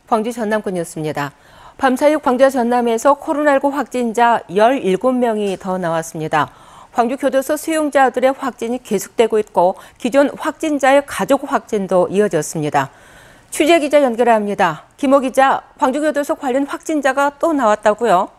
광주 전남권이었습니다. 밤사이 광주 전남에서 코로나19 확진자 17명이 더 나왔습니다. 광주 교도소 수용자들의 확진이 계속되고 있고 기존 확진자의 가족 확진도 이어졌습니다. 취재기자 연결합니다. 김호 기자, 광주 교도소 관련 확진자가 또 나왔다고요?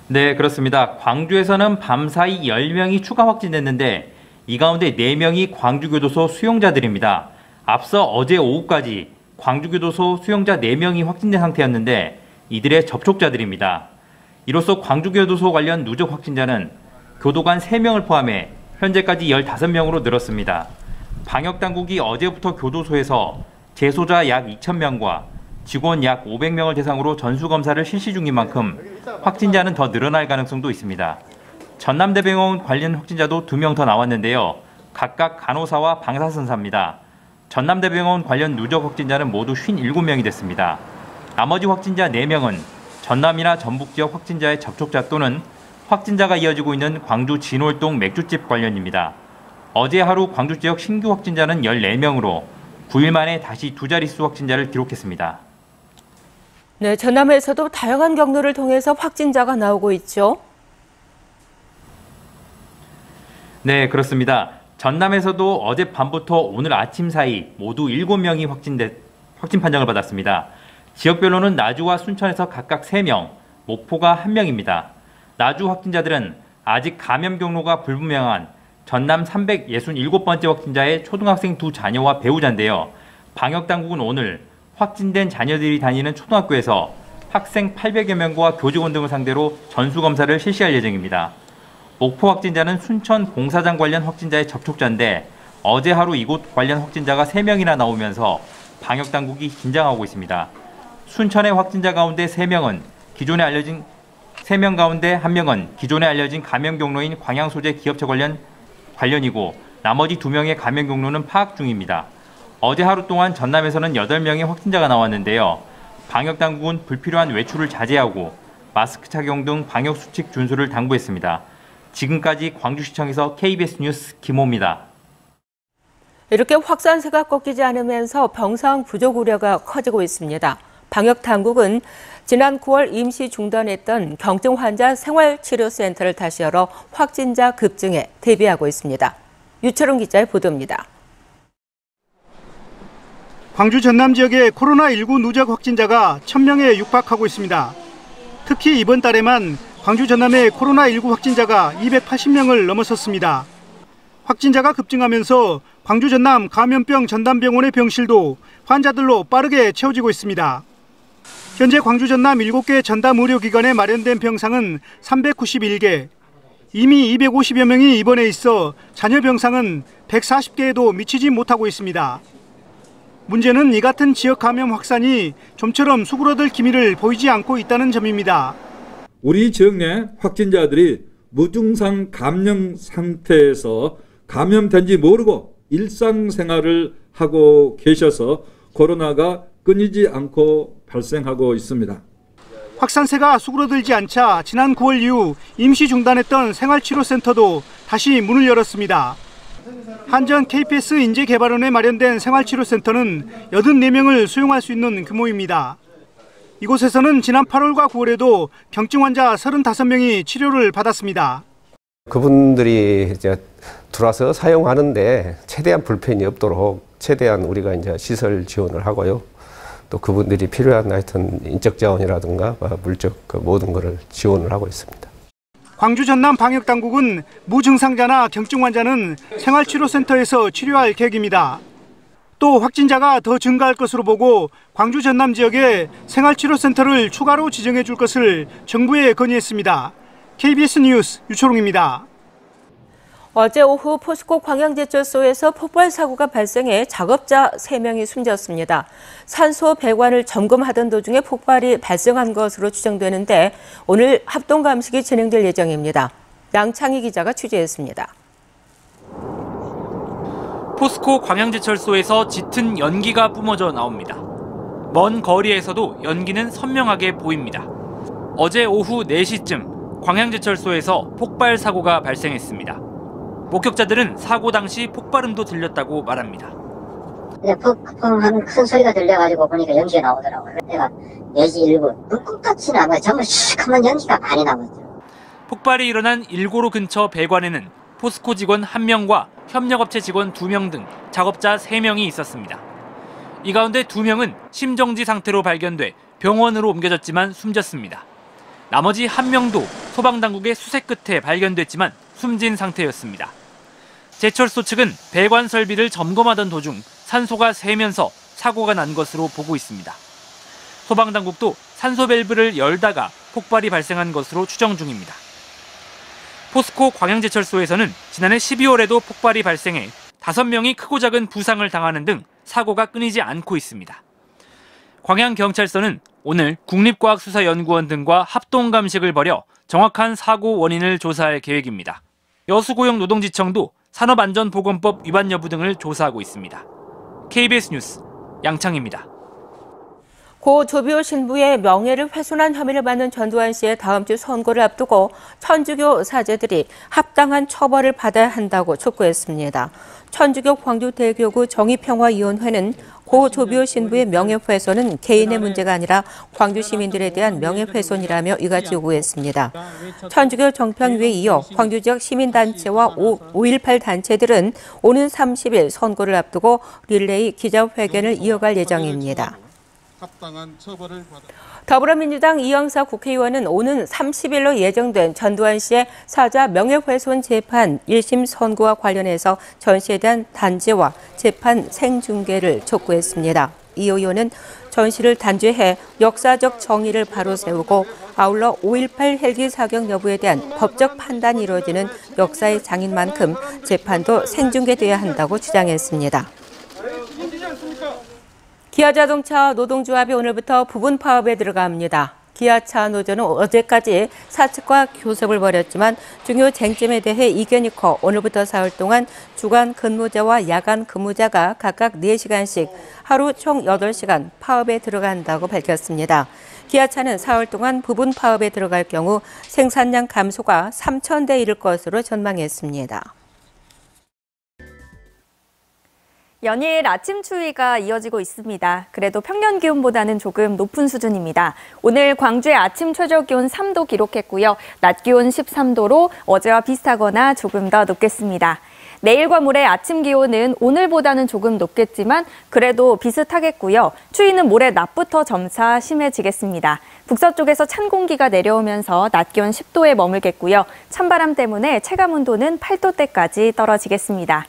네, 그렇습니다. 광주에서는 밤사이 10명이 추가 확진됐는데 이 가운데 4명이 광주교도소 수용자들입니다. 앞서 어제 오후까지 광주교도소 수용자 4명이 확진된 상태였는데 이들의 접촉자들입니다. 이로써 광주교도소 관련 누적 확진자는 교도관 3명을 포함해 현재까지 15명으로 늘었습니다. 방역당국이 어제부터 교도소에서 재소자 약 2,000명과 직원 약 500명을 대상으로 전수검사를 실시 중인 만큼 확진자는 더 늘어날 가능성도 있습니다. 전남대병원 관련 확진자도 2명 더 나왔는데요. 각각 간호사와 방사선사입니다. 전남대병원 관련 누적 확진자는 모두 57명이 됐습니다. 나머지 확진자 4명은 전남이나 전북 지역 확진자의 접촉자 또는 확진자가 이어지고 있는 광주 진월동 맥주집 관련입니다. 어제 하루 광주 지역 신규 확진자는 14명으로 9일 만에 다시 두 자릿수 확진자를 기록했습니다. 네, 전남에서도 다양한 경로를 통해서 확진자가 나오고 있죠. 네, 그렇습니다. 전남에서도 어젯밤부터 오늘 아침 사이 모두 7명이 확진 판정을 받았습니다. 지역별로는 나주와 순천에서 각각 3명, 목포가 1명입니다. 나주 확진자들은 아직 감염 경로가 불분명한 전남 367번째 확진자의 초등학생 2 자녀와 배우자인데요. 방역당국은 오늘 확진된 자녀들이 다니는 초등학교에서 학생 800여 명과 교직원 등을 상대로 전수검사를 실시할 예정입니다. 목포 확진자는 순천 공사장 관련 확진자의 접촉자인데 어제 하루 이곳 관련 확진자가 3명이나 나오면서 방역당국이 긴장하고 있습니다. 순천의 확진자 가운데 3명 가운데 1명은 기존에 알려진 감염 경로인 광양소재 기업체 관련이고 나머지 2명의 감염 경로는 파악 중입니다. 어제 하루 동안 전남에서는 8명의 확진자가 나왔는데요. 방역당국은 불필요한 외출을 자제하고 마스크 착용 등 방역수칙 준수를 당부했습니다. 지금까지 광주시청에서 KBS 뉴스 김호입니다. 이렇게 확산세가 꺾이지 않으면서 병상 부족 우려가 커지고 있습니다. 방역당국은 지난 9월 임시 중단했던 경증 환자 생활치료센터를 다시 열어 확진자 급증에 대비하고 있습니다. 유철웅 기자의 보도입니다. 광주 전남 지역의 코로나19 누적 확진자가 1,000명에 육박하고 있습니다. 특히 이번 달에만 광주 전남의 코로나19 확진자가 280명을 넘어섰습니다. 확진자가 급증하면서 광주 전남 감염병 전담병원의 병실도 환자들로 빠르게 채워지고 있습니다. 현재 광주 전남 7개 전담 의료기관에 마련된 병상은 391개, 이미 250여 명이 입원해 있어 잔여 병상은 140개에도 미치지 못하고 있습니다. 문제는 이 같은 지역 감염 확산이 좀처럼 수그러들 기미를 보이지 않고 있다는 점입니다. 우리 지역 내 확진자들이 무증상 감염 상태에서 감염된지 모르고 일상생활을 하고 계셔서 코로나가 끊이지 않고 발생하고 있습니다. 확산세가 수그러들지 않자 지난 9월 이후 임시 중단했던 생활치료센터도 다시 문을 열었습니다. 한전 KPS 인재개발원에 마련된 생활치료센터는 84명을 수용할 수 있는 규모입니다. 이곳에서는 지난 8월과 9월에도 경증 환자 35명이 치료를 받았습니다. 그분들이 이제 들어와서 사용하는데 최대한 불편이 없도록 최대한 우리가 이제 시설 지원을 하고요. 또 그분들이 필요한 하여튼 인적 자원이라든가 물적 그 모든 것을 지원을 하고 있습니다. 광주 전남 방역당국은 무증상자나 경증 환자는 생활치료센터에서 치료할 계획입니다. 또 확진자가 더 증가할 것으로 보고 광주 전남 지역에 생활치료센터를 추가로 지정해 줄 것을 정부에 건의했습니다. KBS 뉴스 유초롱입니다. 어제 오후 포스코 광양제철소에서 폭발 사고가 발생해 작업자 3명이 숨졌습니다. 산소 배관을 점검하던 도중에 폭발이 발생한 것으로 추정되는데 오늘 합동 감식이 진행될 예정입니다. 양창희 기자가 취재했습니다. 포스코 광양제철소에서 짙은 연기가 뿜어져 나옵니다. 먼 거리에서도 연기는 선명하게 보입니다. 어제 오후 4시쯤 광양제철소에서 폭발 사고가 발생했습니다. 목격자들은 사고 당시 폭발음도 들렸다고 말합니다. 펑펑 큰 소리가 들려가지고 보니까 연기가 나오더라고요. 내가 내지 1구 물고기같이는 안 가요. 정말 시커먼 연기가 많이 나오죠. 폭발이 일어난 일고로 근처 배관에는 포스코 직원 1명과 협력업체 직원 2명 등 작업자 3명이 있었습니다. 이 가운데 2명은 심정지 상태로 발견돼 병원으로 옮겨졌지만 숨졌습니다. 나머지 1명도 소방당국의 수색 끝에 발견됐지만 숨진 상태였습니다. 제철소 측은 배관 설비를 점검하던 도중 산소가 새면서 사고가 난 것으로 보고 있습니다. 소방당국도 산소 밸브를 열다가 폭발이 발생한 것으로 추정 중입니다. 포스코 광양제철소에서는 지난해 12월에도 폭발이 발생해 5명이 크고 작은 부상을 당하는 등 사고가 끊이지 않고 있습니다. 광양경찰서는 오늘 국립과학수사연구원 등과 합동감식을 벌여 정확한 사고 원인을 조사할 계획입니다. 여수고용노동지청도 산업안전보건법 위반 여부 등을 조사하고 있습니다. KBS 뉴스 양창입니다. 고 조비오 신부의 명예를 훼손한 혐의를 받는 전두환 씨의 다음 주 선고를 앞두고 천주교 사제들이 합당한 처벌을 받아야 한다고 촉구했습니다. 천주교 광주대교구 정의평화위원회는 고 조비오 신부의 명예훼손은 개인의 문제가 아니라 광주 시민들에 대한 명예훼손이라며 이같이 요구했습니다. 천주교 정평위에 이어 광주 지역 시민단체와 5.18 단체들은 오는 30일 선고를 앞두고 릴레이 기자회견을 이어갈 예정입니다. 더불어민주당 이영사 국회의원은 오는 30일로 예정된 전두환 씨의 사자 명예훼손 재판 1심 선고와 관련해서 전 씨에 대한 단죄와 재판 생중계를 촉구했습니다. 이 의원은 전 씨를 단죄해 역사적 정의를 바로 세우고 아울러 5.18 헬기 사격 여부에 대한 법적 판단이 이루어지는 역사의 장인 만큼 재판도 생중계돼야 한다고 주장했습니다. 기아자동차 노동조합이 오늘부터 부분 파업에 들어갑니다. 기아차 노조는 어제까지 사측과 교섭을 벌였지만 중요 쟁점에 대해 이견이 커 오늘부터 사흘 동안 주간 근무자와 야간 근무자가 각각 4시간씩 하루 총 8시간 파업에 들어간다고 밝혔습니다. 기아차는 사흘 동안 부분 파업에 들어갈 경우 생산량 감소가 3,000대 이를 것으로 전망했습니다. 연일 아침 추위가 이어지고 있습니다. 그래도 평년 기온보다는 조금 높은 수준입니다. 오늘 광주의 아침 최저 기온 3도 기록했고요. 낮 기온 13도로 어제와 비슷하거나 조금 더 높겠습니다. 내일과 모레 아침 기온은 오늘보다는 조금 높겠지만 그래도 비슷하겠고요. 추위는 모레 낮부터 점차 심해지겠습니다. 북서쪽에서 찬 공기가 내려오면서 낮 기온 10도에 머물겠고요. 찬바람 때문에 체감 온도는 8도대까지 떨어지겠습니다.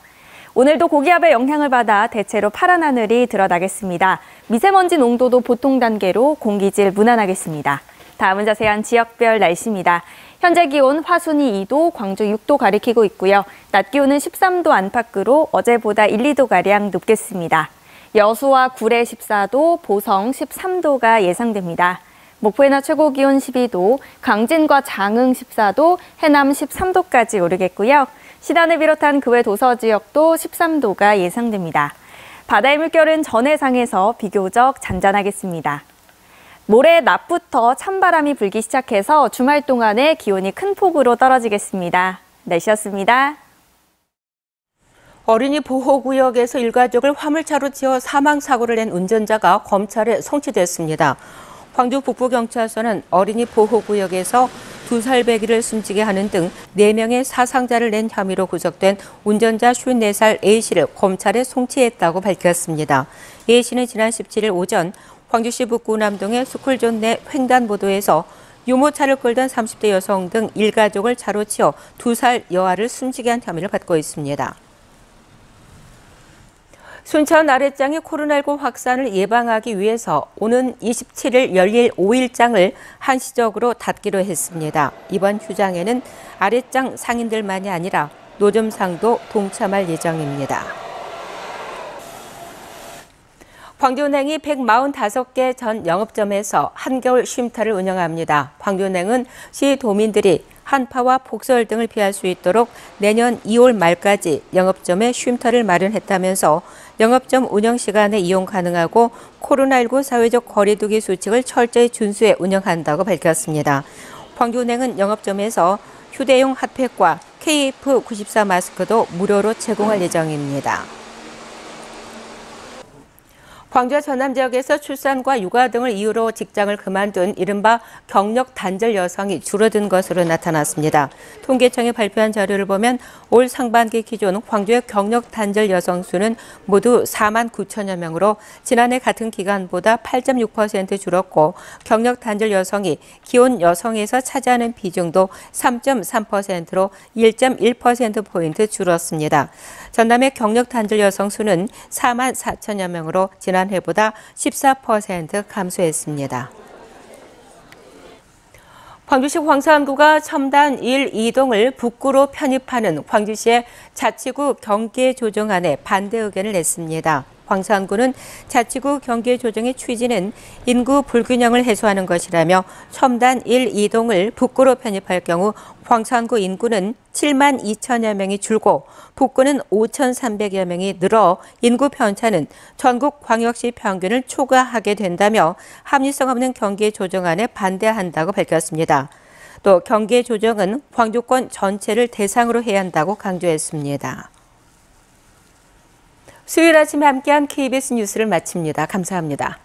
오늘도 고기압의 영향을 받아 대체로 파란 하늘이 드러나겠습니다. 미세먼지 농도도 보통 단계로 공기질 무난하겠습니다. 다음은 자세한 지역별 날씨입니다. 현재 기온 화순이 2도, 광주 6도 가리키고 있고요. 낮 기온은 13도 안팎으로 어제보다 1, 2도가량 높겠습니다. 여수와 구례 14도, 보성 13도가 예상됩니다. 목포의 낮 최고 기온 12도, 강진과 장흥 14도, 해남 13도까지 오르겠고요. 신안을 비롯한 그 외 도서 지역도 13도가 예상됩니다. 바다의 물결은 전해상에서 비교적 잔잔하겠습니다. 모레 낮부터 찬바람이 불기 시작해서 주말 동안에 기온이 큰 폭으로 떨어지겠습니다. 날씨였습니다. 어린이 보호구역에서 일가족을 화물차로 치어 사망사고를 낸 운전자가 검찰에 송치됐습니다. 광주 북부경찰서는 어린이 보호구역에서 2살 배기를 숨지게 하는 등 4명의 사상자를 낸 혐의로 구속된 운전자 54살 A씨를 검찰에 송치했다고 밝혔습니다. A씨는 지난 17일 오전 광주시 북구 남동의 스쿨존 내 횡단보도에서 유모차를 끌던 30대 여성 등 일가족을 차로 치어 2살 여아를 숨지게 한 혐의를 받고 있습니다. 순천 아랫장의 코로나19 확산을 예방하기 위해서 오는 27일 열릴 5일장을 한시적으로 닫기로 했습니다. 이번 휴장에는 아랫장 상인들만이 아니라 노점상도 동참할 예정입니다. 광주은행이 145개 전 영업점에서 한겨울 쉼터를 운영합니다. 광주은행은 시도민들이 한파와 폭설 등을 피할 수 있도록 내년 2월 말까지 영업점에 쉼터를 마련했다면서 영업점 운영 시간에 이용 가능하고 코로나19 사회적 거리두기 수칙을 철저히 준수해 운영한다고 밝혔습니다. 광주은행은 영업점에서 휴대용 핫팩과 KF94 마스크도 무료로 제공할 예정입니다. 광주와 전남 지역에서 출산과 육아 등을 이유로 직장을 그만둔 이른바 경력 단절 여성이 줄어든 것으로 나타났습니다. 통계청이 발표한 자료를 보면 올 상반기 기준 광주의 경력 단절 여성 수는 모두 4만 9천여 명으로 지난해 같은 기간보다 8.6% 줄었고 경력 단절 여성이 기혼 여성에서 차지하는 비중도 3.3%로 1.1%포인트 줄었습니다. 전남의 경력 단절 여성 수는 4만 4천여 명으로 지난해보다 14% 감소했습니다. 광주시 황산구가 첨단 1, 2동을 북구로 편입하는 광주시의 자치구 경계 조정안에 반대 의견을 냈습니다. 황산구는 자치구 경계 조정의 취지는 인구 불균형을 해소하는 것이라며 첨단 1, 2동을 북구로 편입할 경우 황산구 인구는 7만 2천여 명이 줄고 북구는 5,300여 명이 늘어 인구 편차는 전국 광역시 평균을 초과하게 된다며 합리성 없는 경계 조정안에 반대한다고 밝혔습니다. 또 경계 조정은 광주권 전체를 대상으로 해야 한다고 강조했습니다. 수요일 아침 함께한 KBS 뉴스를 마칩니다. 감사합니다.